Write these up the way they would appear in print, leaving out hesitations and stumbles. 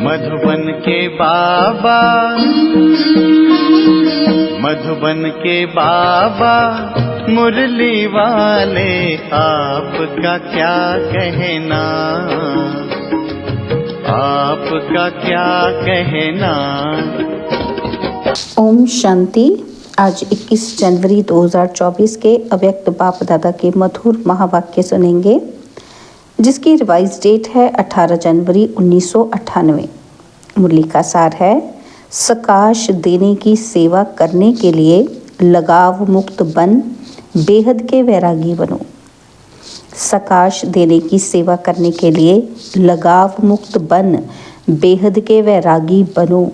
मधुबन के बाबा, मधुबन के बाबा मुरली वाले, आपका क्या कहना, आपका क्या कहना। ओम शांति। आज 21 जनवरी 2024 के अव्यक्त बाप दादा के मधुर महावाक्य सुनेंगे, जिसकी रिवाइज डेट है 18 जनवरी 1998। मुरली का सार है, सकाश देने की सेवा करने के लिए लगाव मुक्त बन बेहद के वैरागी बनो। सकाश देने की सेवा करने के लिए लगाव मुक्त बन बेहद के वैरागी बनो।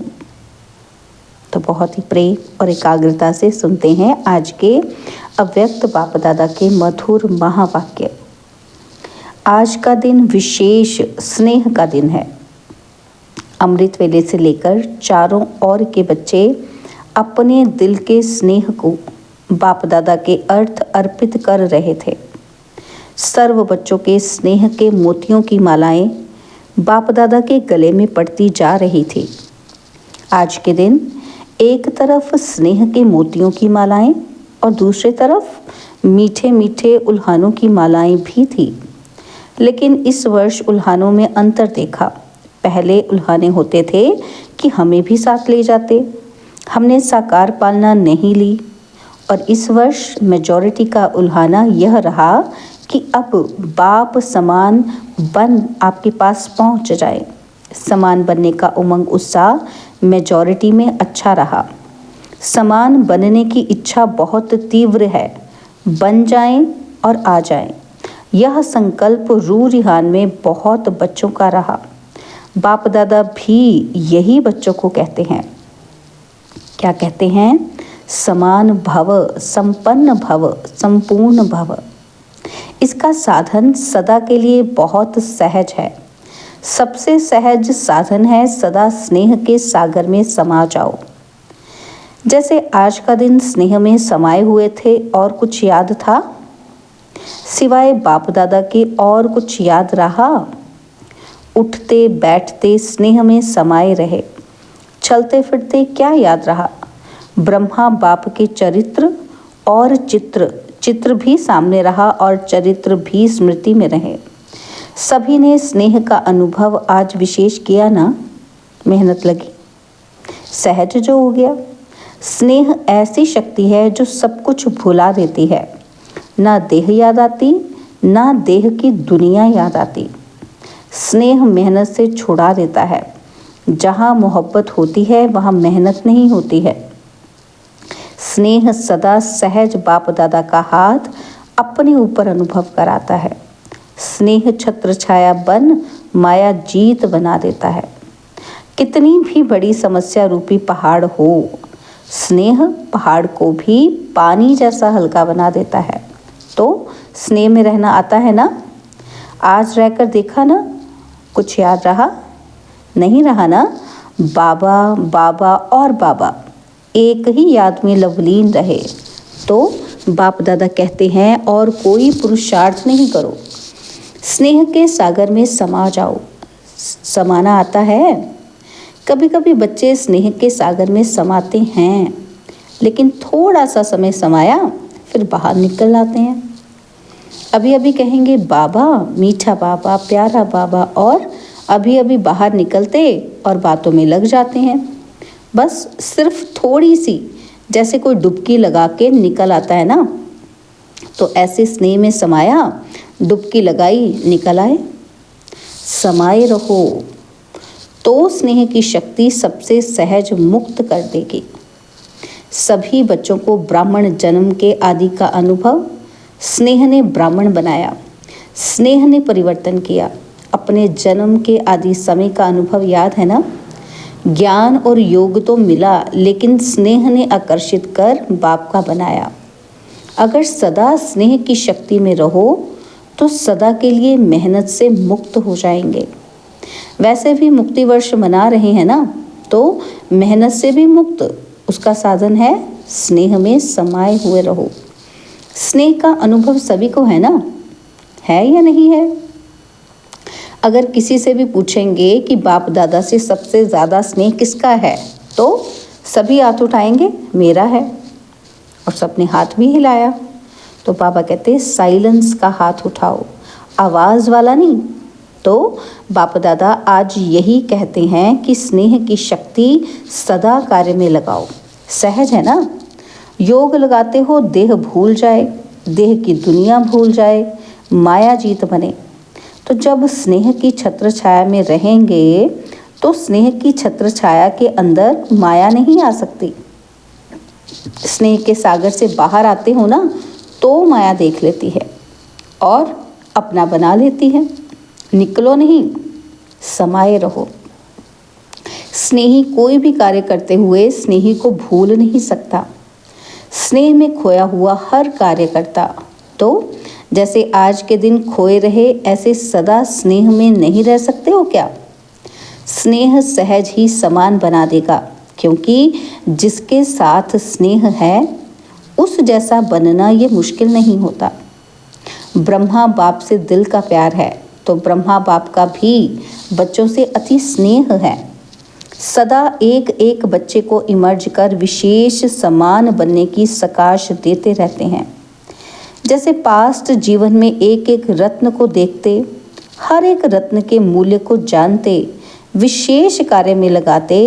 तो बहुत ही प्रेम और एकाग्रता से सुनते हैं आज के अव्यक्त बाप दादा के मधुर महावाक्य। आज का दिन विशेष स्नेह का दिन है। अमृत वेले से लेकर चारों ओर के बच्चे अपने दिल के स्नेह को बाप दादा के अर्थ अर्पित कर रहे थे। सर्व बच्चों के स्नेह के मोतियों की मालाएं बाप दादा के गले में पड़ती जा रही थी। आज के दिन एक तरफ स्नेह के मोतियों की मालाएं और दूसरी तरफ मीठे मीठे उल्हानों की मालाएं भी थी। लेकिन इस वर्ष उल्हानों में अंतर देखा। पहले उल्हाने होते थे कि हमें भी साथ ले जाते, हमने साकार पालना नहीं ली। और इस वर्ष मेजॉरिटी का उल्हाना यह रहा कि अब बाप समान बन आपके पास पहुंच जाए। समान बनने का उमंग उत्साह मेजॉरिटी में अच्छा रहा। समान बनने की इच्छा बहुत तीव्र है। बन जाएं और आ जाएं, यह संकल्प रूरिहान में बहुत बच्चों का रहा। बाप दादा भी यही बच्चों को कहते हैं। क्या कहते हैं? समान भव, संपन्न भव, संपूर्ण भव। इसका साधन सदा के लिए बहुत सहज है। सबसे सहज साधन है सदा स्नेह के सागर में समा जाओ। जैसे आज का दिन स्नेह में समाये हुए थे और कुछ याद था सिवाय बाप दादा के और कुछ याद रहा? उठते बैठते स्नेह में समाये रहे, चलते फिरते क्या याद रहा? ब्रह्मा बाप के चरित्र और चित्र भी सामने रहा और चरित्र भी स्मृति में रहे। सभी ने स्नेह का अनुभव आज विशेष किया ना। मेहनत लगी, सहज जो हो गया। स्नेह ऐसी शक्ति है जो सब कुछ भुला देती है। ना देह याद आती, ना देह की दुनिया याद आती। स्नेह मेहनत से छुड़ा देता है। जहाँ मोहब्बत होती है वहाँ मेहनत नहीं होती है। स्नेह सदा सहज बाप दादा का हाथ अपने ऊपर अनुभव कराता है। स्नेह छत्र छाया बन माया जीत बना देता है। कितनी भी बड़ी समस्या रूपी पहाड़ हो, स्नेह पहाड़ को भी पानी जैसा हल्का बना देता है। तो स्नेह में रहना आता है ना। आज रहकर देखा ना, कुछ याद रहा? नहीं रहा ना। बाबा बाबा और बाबा एक ही याद में लवलीन रहे। तो बाप दादा कहते हैं और कोई पुरुषार्थ नहीं करो, स्नेह के सागर में समा जाओ। समाना आता है। कभी कभी बच्चे स्नेह के सागर में समाते हैं, लेकिन थोड़ा सा समय समाया फिर बाहर निकल आते हैं। अभी अभी कहेंगे बाबा, मीठा बाबा, प्यारा बाबा, और अभी अभी बाहर निकलते और बातों में लग जाते हैं। बस सिर्फ थोड़ी सी, जैसे कोई डुबकी लगा के निकल आता है ना, तो ऐसे स्नेह में समाया, डुबकी लगाई, निकल आए। समाये रहो तो स्नेह की शक्ति सबसे सहज मुक्त कर देगी। सभी बच्चों को ब्राह्मण जन्म के आदि का अनुभव स्नेह ने ब्राह्मण बनाया। स्नेह ने परिवर्तन किया। अपने जन्म के आदि समय का अनुभव याद है ना। ज्ञान और योग तो मिला, लेकिन स्नेह ने आकर्षित कर बाप का बनाया। अगर सदा स्नेह की शक्ति में रहो तो सदा के लिए मेहनत से मुक्त हो जाएंगे। वैसे भी मुक्ति वर्ष मना रहे हैं ना, तो मेहनत से भी मुक्त उसका साधन है स्नेह में समाये हुए रहो। स्नेह का अनुभव सभी को है ना, है या नहीं है? अगर किसी से भी पूछेंगे कि बाप दादा से सबसे ज़्यादा स्नेह किसका है, तो सभी हाथ उठाएंगे, मेरा है। और सबने हाथ भी हिलाया। तो बाबा कहते साइलेंस का हाथ उठाओ, आवाज़ वाला नहीं। तो बाप दादा आज यही कहते हैं कि स्नेह की शक्ति सदा कार्य में लगाओ। सहज है ना, योग लगाते हो देह भूल जाए, देह की दुनिया भूल जाए, माया जीत बने। तो जब स्नेह की छत्र छाया में रहेंगे तो स्नेह की छत्र छाया के अंदर माया नहीं आ सकती। स्नेह के सागर से बाहर आते हो ना तो माया देख लेती है और अपना बना लेती है। निकलो नहीं, समाये रहो। स्नेही कोई भी कार्य करते हुए स्नेही को भूल नहीं सकता। स्नेह में खोया हुआ हर कार्य करता। तो जैसे आज के दिन खोए रहे, ऐसे सदा स्नेह में नहीं रह सकते हो क्या? स्नेह सहज ही समान बना देगा, क्योंकि जिसके साथ स्नेह है उस जैसा बनना ये मुश्किल नहीं होता। ब्रह्मा बाप से दिल का प्यार है, तो ब्रह्मा बाप का भी बच्चों से अति स्नेह है। सदा एक एक बच्चे को इमर्ज कर विशेष समान बनने की सकाश देते रहते हैं। जैसे पास्ट जीवन में एक एक रत्न को देखते, हर एक रत्न के मूल्य को जानते, विशेष कार्य में लगाते,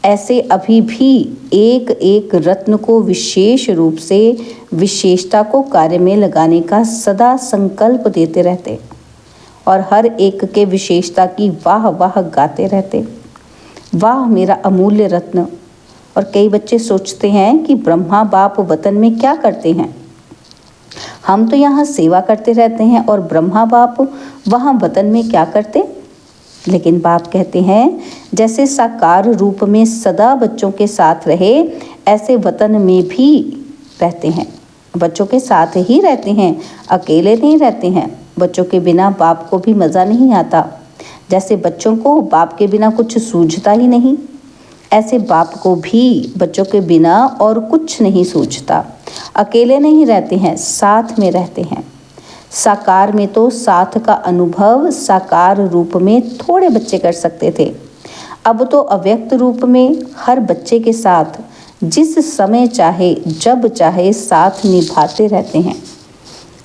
ऐसे अभी भी एक एक रत्न को विशेष रूप से विशेषता को कार्य में लगाने का सदा संकल्प देते रहते और हर एक के विशेषता की वाह वाह गाते रहते। वाह मेरा अमूल्य रत्न। और कई बच्चे सोचते हैं कि ब्रह्मा बाप वतन में क्या करते हैं, हम तो यहाँ सेवा करते रहते हैं और ब्रह्मा बाप वहाँ वतन में क्या करते। लेकिन बाप कहते हैं जैसे साकार रूप में सदा बच्चों के साथ रहे, ऐसे वतन में भी रहते हैं, बच्चों के साथ ही रहते हैं, अकेले नहीं रहते हैं। बच्चों के बिना बाप को भी मज़ा नहीं आता। जैसे बच्चों को बाप के बिना कुछ सूझता ही नहीं, ऐसे बाप को भी बच्चों के बिना और कुछ नहीं सूझता। अकेले नहीं रहते हैं, साथ में रहते हैं। साकार में तो साथ का अनुभव साकार रूप में थोड़े बच्चे कर सकते थे, अब तो अव्यक्त रूप में हर बच्चे के साथ जिस समय चाहे जब चाहे साथ निभाते रहते हैं।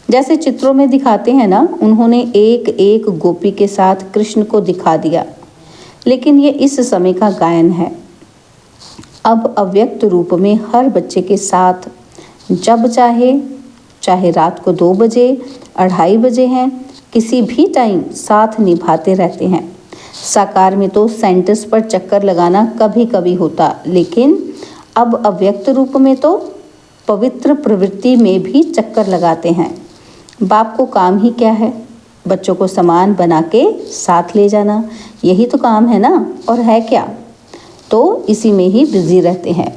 जैसे चित्रों में दिखाते हैं ना, उन्होंने एक एक गोपी के साथ कृष्ण को दिखा दिया, लेकिन ये इस समय का गायन है। अब अव्यक्त रूप में हर बच्चे के साथ जब चाहे, चाहे रात को 2 बजे 2:30 बजे हैं, किसी भी टाइम साथ निभाते रहते हैं। साकार में तो सेंटर्स पर चक्कर लगाना कभी कभी होता, लेकिन अब अव्यक्त रूप में तो पवित्र प्रवृत्ति में भी चक्कर लगाते हैं। बाप को काम ही क्या है, बच्चों को समान बना के साथ ले जाना, यही तो काम है ना, और है क्या। तो इसी में ही बिजी रहते हैं।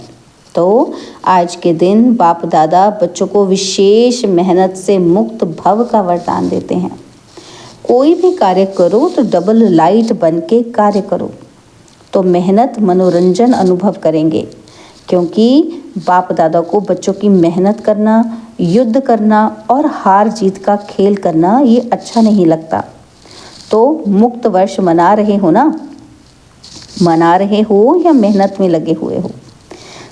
तो आज के दिन बाप दादा बच्चों को विशेष मेहनत से मुक्त भव का वरदान देते हैं। कोई भी कार्य करो तो डबल लाइट बन के कार्य करो, तो मेहनत मनोरंजन अनुभव करेंगे, क्योंकि बाप दादा को बच्चों की मेहनत करना, युद्ध करना और हार जीत का खेल करना ये अच्छा नहीं लगता। तो मुक्त वर्ष मना रहे हो ना, मना रहे हो या मेहनत में लगे हुए हो,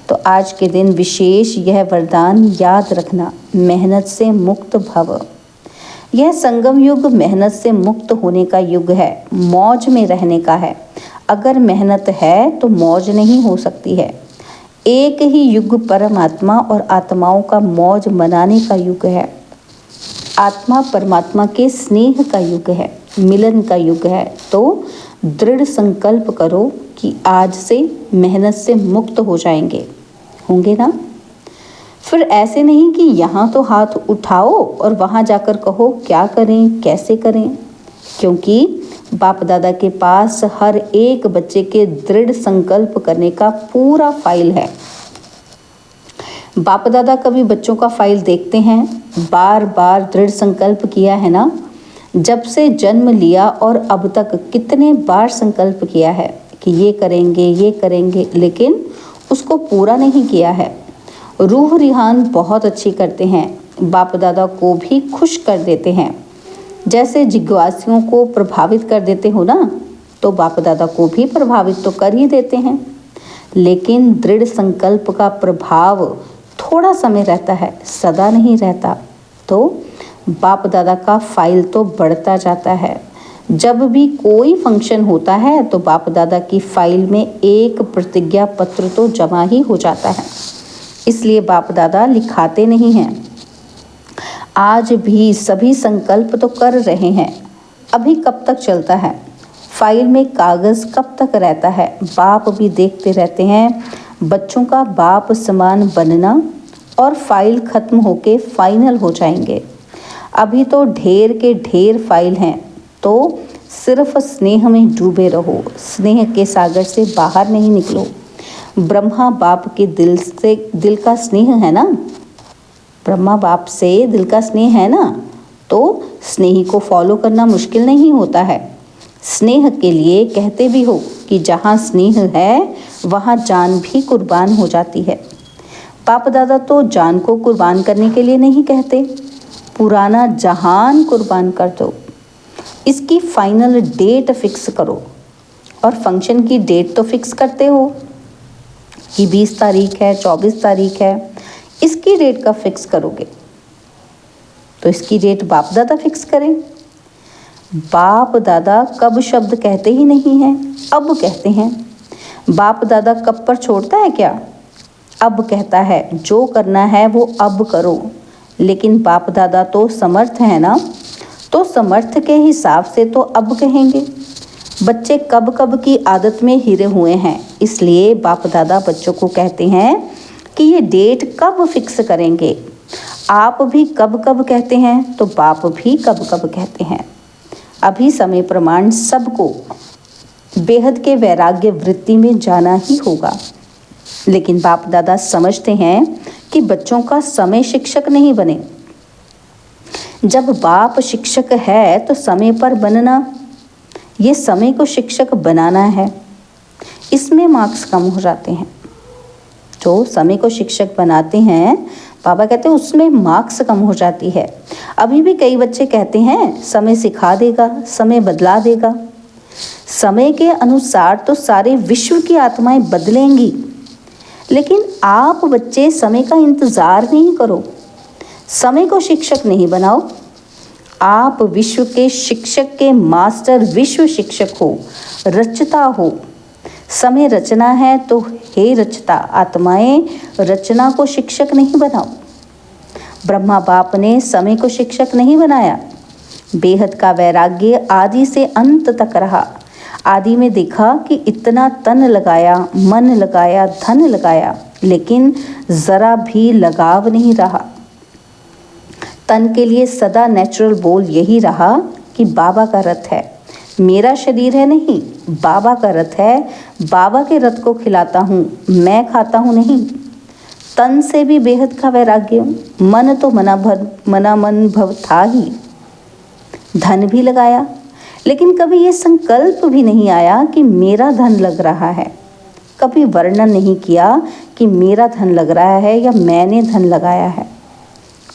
तो आज के दिन विशेष यह वरदान याद रखना, मेहनत से मुक्त भव। यह संगम युग मेहनत से मुक्त होने का युग है, मौज में रहने का है। अगर मेहनत है तो मौज नहीं हो सकती है। एक ही युग परमात्मा और आत्माओं का मौज मनाने का युग है। आत्मा परमात्मा के स्नेह का युग है, मिलन का युग है। तो दृढ़ संकल्प करो कि आज से मेहनत से मुक्त हो जाएंगे, होंगे ना। फिर ऐसे नहीं कि यहाँ तो हाथ उठाओ और वहाँ जाकर कहो क्या करें कैसे करें, क्योंकि बाप दादा के पास हर एक बच्चे के दृढ़ संकल्प करने का पूरा फाइल है। बाप दादा कभी बच्चों का फाइल देखते हैं, बार बार दृढ़ संकल्प किया है ना, जब से जन्म लिया और अब तक कितने बार संकल्प किया है कि ये करेंगे, लेकिन उसको पूरा नहीं किया है। रूह रिहान बहुत अच्छी करते हैं, बाप दादा को भी खुश कर देते हैं। जैसे जिज्ञासियों को प्रभावित कर देते हो ना, तो बाप दादा को भी प्रभावित तो कर ही देते हैं, लेकिन दृढ़ संकल्प का प्रभाव थोड़ा समय रहता है, सदा नहीं रहता। तो बाप दादा का फाइल तो बढ़ता जाता है। जब भी कोई फंक्शन होता है तो बाप दादा की फाइल में एक प्रतिज्ञा पत्र तो जमा ही हो जाता है, इसलिए बाप दादा लिखाते नहीं हैं। आज भी सभी संकल्प तो कर रहे हैं, अभी कब तक चलता है, फाइल में कागज़ कब तक रहता है, बाप भी देखते रहते हैं बच्चों का बाप समान बनना, और फाइल ख़त्म होके फाइनल हो जाएंगे। अभी तो ढेर के ढेर फाइल हैं, तो सिर्फ स्नेह में डूबे रहो, स्नेह के सागर से बाहर नहीं निकलो। ब्रह्मा बाप के दिल का स्नेह है ना, ब्रह्मा बाप से दिल का स्नेह है ना, तो स्नेही को फॉलो करना मुश्किल नहीं होता है। स्नेह के लिए कहते भी हो कि जहाँ स्नेह है वहाँ जान भी कुर्बान हो जाती है। बाप दादा तो जान को कुर्बान करने के लिए नहीं कहते, पुराना जहान कुर्बान कर दो। इसकी फाइनल डेट फिक्स करो, और फंक्शन की डेट तो फिक्स करते हो कि 20 तारीख है, 24 तारीख है, इसकी डेट कब फिक्स करोगे? तो इसकी डेट बाप दादा फिक्स करें। बाप दादा कब शब्द कहते ही नहीं हैं, अब कहते हैं। बाप दादा कब पर छोड़ता है क्या? अब कहता है जो करना है वो अब करो। लेकिन बाप दादा तो समर्थ है ना, तो समर्थ के हिसाब से तो अब कहेंगे। बच्चे कब कब की आदत में हिरे हुए हैं, इसलिए बाप दादा बच्चों को कहते हैं कि ये डेट कब फिक्स करेंगे। आप भी कब कब कहते हैं तो बाप भी कब कब कहते हैं। अभी समय प्रमाण सबको बेहद के वैराग्य वृत्ति में जाना ही होगा, लेकिन बाप दादा समझते हैं कि बच्चों का समय शिक्षक नहीं बने। जब बाप शिक्षक है तो समय पर बनना, ये समय को शिक्षक बनाना है, इसमें मार्क्स कम हो जाते हैं। जो समय को शिक्षक बनाते हैं, बाबा कहते हैं उसमें मार्क्स कम हो जाती है। अभी भी कई बच्चे कहते हैं समय सिखा देगा, समय बदला देगा। समय के अनुसार तो सारे विश्व की आत्माएं बदलेंगी, लेकिन आप बच्चे समय का इंतज़ार नहीं करो, समय को शिक्षक नहीं बनाओ। आप विश्व के शिक्षक के मास्टर विश्व शिक्षक हो, रचता हो। समय रचना है तो हे रचता आत्माएं, रचना को शिक्षक नहीं बनाओ। ब्रह्मा बाप ने समय को शिक्षक नहीं बनाया। बेहद का वैराग्य आदि से अंत तक रहा। आदि में देखा कि इतना तन लगाया, मन लगाया, धन लगाया, लेकिन ज़रा भी लगाव नहीं रहा। तन के लिए सदा नेचुरल बोल यही रहा कि बाबा का रथ है, मेरा शरीर है नहीं, बाबा का रथ है, बाबा के रथ को खिलाता हूँ, मैं खाता हूँ नहीं। तन से भी बेहद का वैराग्य, मन तो मना मन भव था ही। धन भी लगाया, लेकिन कभी ये संकल्प भी नहीं आया कि मेरा धन लग रहा है। कभी वर्णन नहीं किया कि मेरा धन लग रहा है या मैंने धन लगाया है।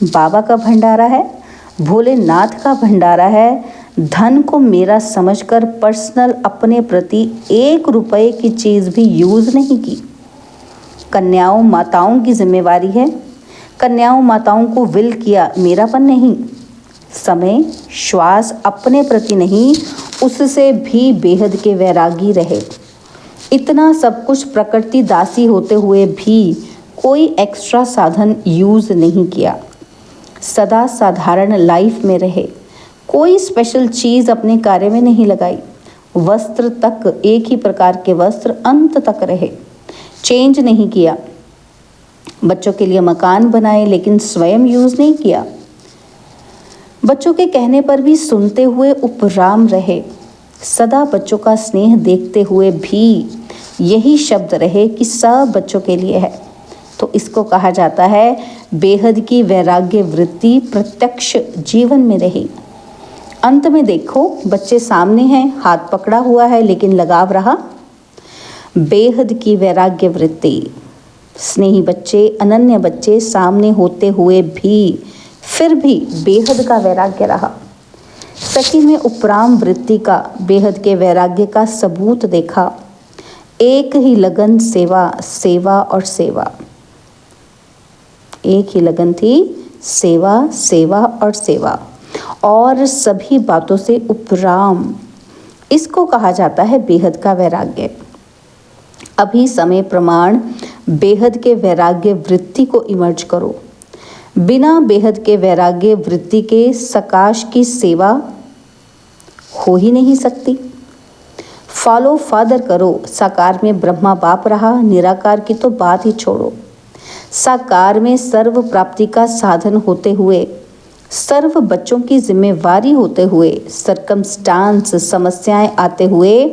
बाबा का भंडारा है, भोलेनाथ का भंडारा है। धन को मेरा समझकर पर्सनल अपने प्रति 1 रुपए की चीज़ भी यूज़ नहीं की। कन्याओं माताओं की जिम्मेवारी है, कन्याओं माताओं को विल किया, मेरापन नहीं। समय श्वास अपने प्रति नहीं, उससे भी बेहद के वैरागी रहे। इतना सब कुछ प्रकृति दासी होते हुए भी कोई एक्स्ट्रा साधन यूज़ नहीं किया। सदा साधारण लाइफ में रहे, कोई स्पेशल चीज़ अपने कार्य में नहीं लगाई। वस्त्र तक एक ही प्रकार के वस्त्र अंत तक रहे, चेंज नहीं किया। बच्चों के लिए मकान बनाए, लेकिन स्वयं यूज़ नहीं किया। बच्चों के कहने पर भी सुनते हुए उपराम रहे। सदा बच्चों का स्नेह देखते हुए भी यही शब्द रहे कि सब बच्चों के लिए है। तो इसको कहा जाता है बेहद की वैराग्य वृत्ति प्रत्यक्ष जीवन में रही। अंत में देखो, बच्चे सामने हैं, हाथ पकड़ा हुआ है, लेकिन लगाव रहा। बेहद की वैराग्य वृत्ति, स्नेही बच्चे, अनन्य बच्चे सामने होते हुए भी फिर भी बेहद का वैराग्य रहा। सखी में उपराम वृत्ति का, बेहद के वैराग्य का सबूत देखा। एक ही लगन सेवा, सेवा और सेवा। एक ही लगन थी, सेवा, सेवा और सेवा, और सभी बातों से उपराम। इसको कहा जाता है बेहद का वैराग्य। अभी समय प्रमाण बेहद के वैराग्य वृत्ति को इमर्ज करो। बिना बेहद के वैराग्य वृत्ति के सकाश की सेवा हो ही नहीं सकती। फॉलो फादर करो। साकार में ब्रह्मा बाप रहा, निराकार की तो बात ही छोड़ो। साकार में सर्व प्राप्ति का साधन होते हुए, सर्व बच्चों की जिम्मेवारी होते हुए, सरकमस्टांस समस्याएं आते हुए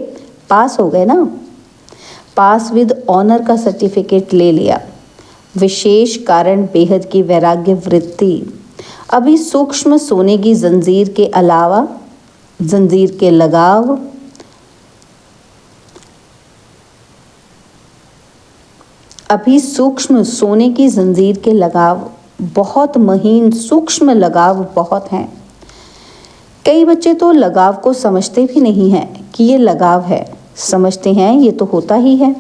पास हो गए ना। पास विद ऑनर का सर्टिफिकेट ले लिया। विशेष कारण बेहद की वैराग्य वृत्ति। अभी सूक्ष्म सोने की जंजीर के अलावा, जंजीर के लगाव, अभी सूक्ष्म सोने की जंजीर के लगाव, बहुत महीन सूक्ष्म लगाव बहुत हैं। कई बच्चे तो लगाव को समझते भी नहीं हैं कि ये लगाव है। समझते हैं ये तो होता ही है,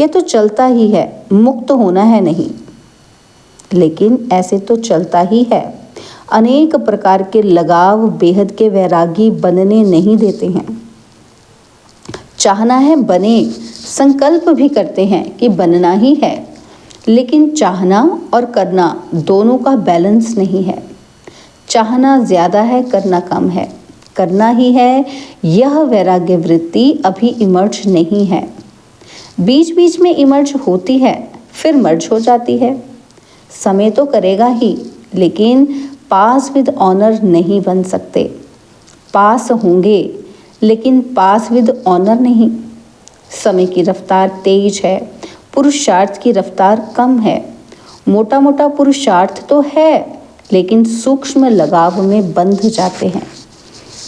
ये तो चलता ही है, मुक्त होना है नहीं। लेकिन ऐसे तो चलता ही है। अनेक प्रकार के लगाव बेहद के वैरागी बनने नहीं देते हैं। चाहना है बने, संकल्प भी करते हैं कि बनना ही है, लेकिन चाहना और करना दोनों का बैलेंस नहीं है। चाहना ज़्यादा है, करना कम है। करना ही है, यह वैराग्य वृत्ति अभी इमर्ज नहीं है। बीच बीच में इमर्ज होती है, फिर मर्ज हो जाती है। समय तो करेगा ही, लेकिन पास विद ऑनर नहीं बन सकते। पास होंगे, लेकिन पास विद ऑनर नहीं। समय की रफ्तार तेज है, पुरुषार्थ की रफ्तार कम है। मोटा मोटा पुरुषार्थ तो है, लेकिन सूक्ष्म लगाव में बंध जाते हैं।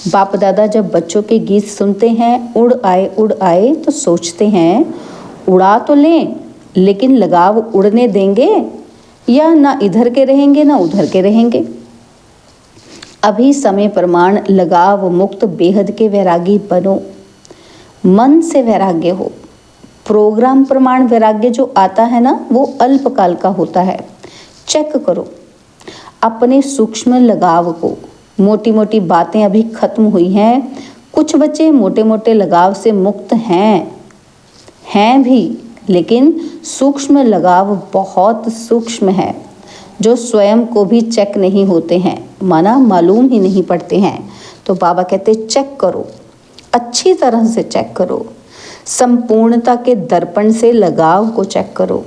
बाप दादा जब बच्चों के गीत सुनते हैं, उड़ आए तो सोचते हैं उड़ा तो लें, लेकिन लगाव उड़ने देंगे या ना इधर के रहेंगे ना उधर के रहेंगे। अभी समय प्रमाण लगाव मुक्त बेहद के वैरागी बनो। मन से वैराग्य हो। प्रोग्राम प्रमाण वैराग्य जो आता है ना, वो अल्पकाल का होता है। चेक करो अपने सूक्ष्म लगाव को। मोटी मोटी बातें अभी खत्म हुई हैं। कुछ बच्चे मोटे मोटे लगाव से मुक्त हैं भी, लेकिन सूक्ष्म लगाव बहुत सूक्ष्म है, जो स्वयं को भी चेक नहीं होते हैं, माना मालूम ही नहीं पड़ते हैं। तो बाबा कहते चेक करो, अच्छी तरह से चेक करो। संपूर्णता के दर्पण से लगाव को चेक करो।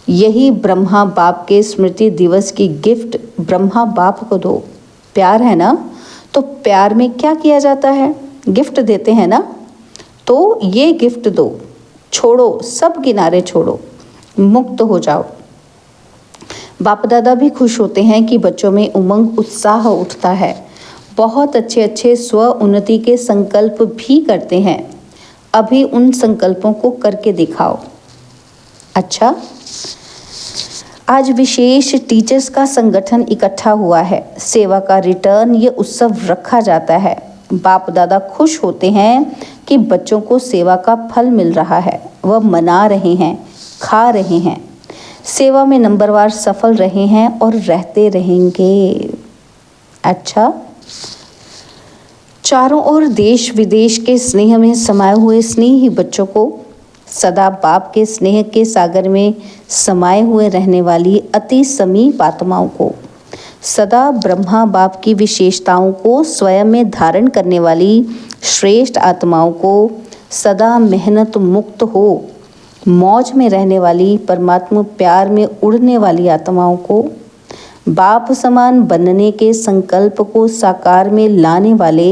यही ब्रह्मा बाप के स्मृति दिवस की गिफ्ट ब्रह्मा बाप को दो। प्यार है ना, तो प्यार में क्या किया जाता है? गिफ्ट देते हैं ना, तो ये गिफ्ट दो। छोड़ो, सब किनारे छोड़ो, मुक्त हो जाओ। बाप दादा भी खुश होते हैं कि बच्चों में उमंग उत्साह उठता है। बहुत अच्छे अच्छे स्व उन्नति के संकल्प भी करते हैं। अभी उन संकल्पों को करके दिखाओ। अच्छा, आज विशेष टीचर्स का संगठन इकट्ठा हुआ है। सेवा का रिटर्न ये उत्सव रखा जाता है। बाप दादा खुश होते हैं कि बच्चों को सेवा का फल मिल रहा है। वह मना रहे हैं, खा रहे हैं, सेवा में नंबरवार सफल रहे हैं और रहते रहेंगे। अच्छा, चारों ओर देश विदेश के स्नेह में समाये हुए स्नेही बच्चों को, सदा बाप के स्नेह के सागर में समाये हुए रहने वाली अति समीप आत्माओं को, सदा ब्रह्मा बाप की विशेषताओं को स्वयं में धारण करने वाली श्रेष्ठ आत्माओं को, सदा मेहनत मुक्त हो मौज में रहने वाली परमात्मा प्यार में उड़ने वाली आत्माओं को, बाप समान बनने के संकल्प को साकार में लाने वाले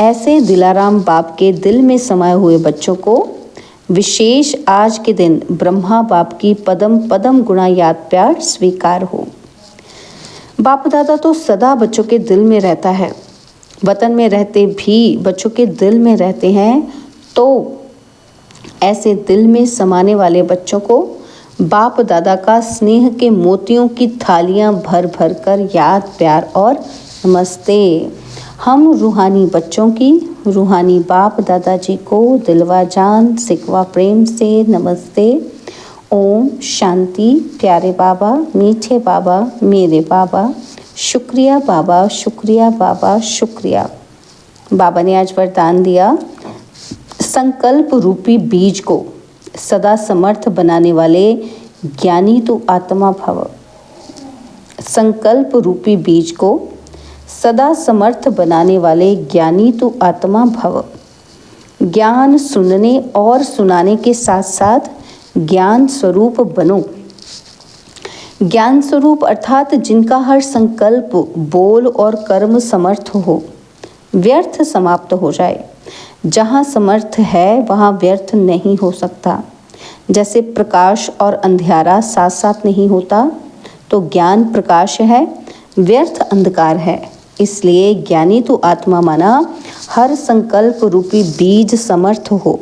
ऐसे दिलाराम बाप के दिल में समाये हुए बच्चों को विशेष आज के दिन ब्रह्मा बाप की पदम पदम गुणा याद प्यार स्वीकार हो। बाप दादा तो सदा बच्चों के दिल में रहता है। वतन में रहते भी बच्चों के दिल में रहते हैं। तो ऐसे दिल में समाने वाले बच्चों को बाप दादा का स्नेह के मोतियों की थालियां भर भर कर याद प्यार और नमस्ते। हम रूहानी बच्चों की रूहानी बाप दादाजी को दिलवा जान सिकवा प्रेम से नमस्ते। ओम शांति। प्यारे बाबा, मीठे बाबा, मेरे बाबा, शुक्रिया बाबा, शुक्रिया बाबा, शुक्रिया। बाबा ने आज वरदान दिया, संकल्प रूपी बीज को सदा समर्थ बनाने वाले ज्ञानी तू आत्मा भव। संकल्प रूपी बीज को सदा समर्थ बनाने वाले ज्ञानी तू आत्मा भव। ज्ञान सुनने और सुनाने के साथ साथ ज्ञान स्वरूप बनो। ज्ञान स्वरूप अर्थात जिनका हर संकल्प, बोल और कर्म समर्थ हो, व्यर्थ समाप्त हो जाए। जहाँ समर्थ है वहाँ व्यर्थ नहीं हो सकता। जैसे प्रकाश और अंधियारा साथ साथ नहीं होता, तो ज्ञान प्रकाश है, व्यर्थ अंधकार है। इसलिए ज्ञानी तो आत्मा माना हर संकल्प रूपी बीज समर्थ हो।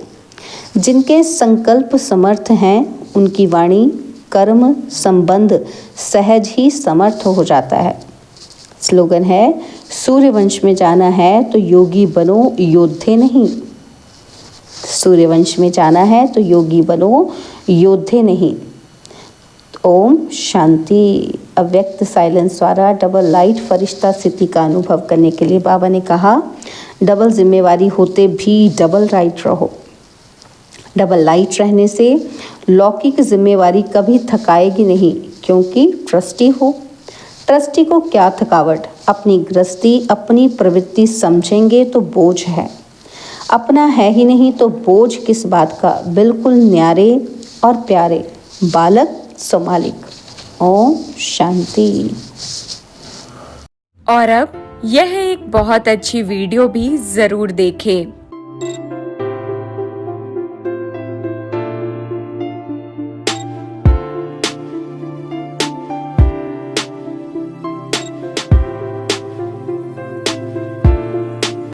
जिनके संकल्प समर्थ हैं उनकी वाणी, कर्म, संबंध सहज ही समर्थ हो जाता है। स्लोगन है, सूर्यवंश में जाना है तो योगी बनो, योद्धे नहीं। सूर्यवंश में जाना है तो योगी बनो, योद्धे नहीं। ओम शांति। अव्यक्त साइलेंस द्वारा डबल लाइट फरिश्ता स्थिति का अनुभव करने के लिए बाबा ने कहा, डबल जिम्मेवारी होते भी डबल राइट रहो। डबल लाइट रहने से लौकिक जिम्मेवारी कभी थकाएगी नहीं, क्योंकि ट्रस्टी हो। ट्रस्टी को क्या थकावट, अपनी गृहस्थी, अपनी प्रवृत्ति समझेंगे तो बोझ है। अपना है ही नहीं तो बोझ किस बात का। बिल्कुल न्यारे और प्यारे बालक सो मालिक। ओम शांति। और अब यह एक बहुत अच्छी वीडियो भी जरूर देखें।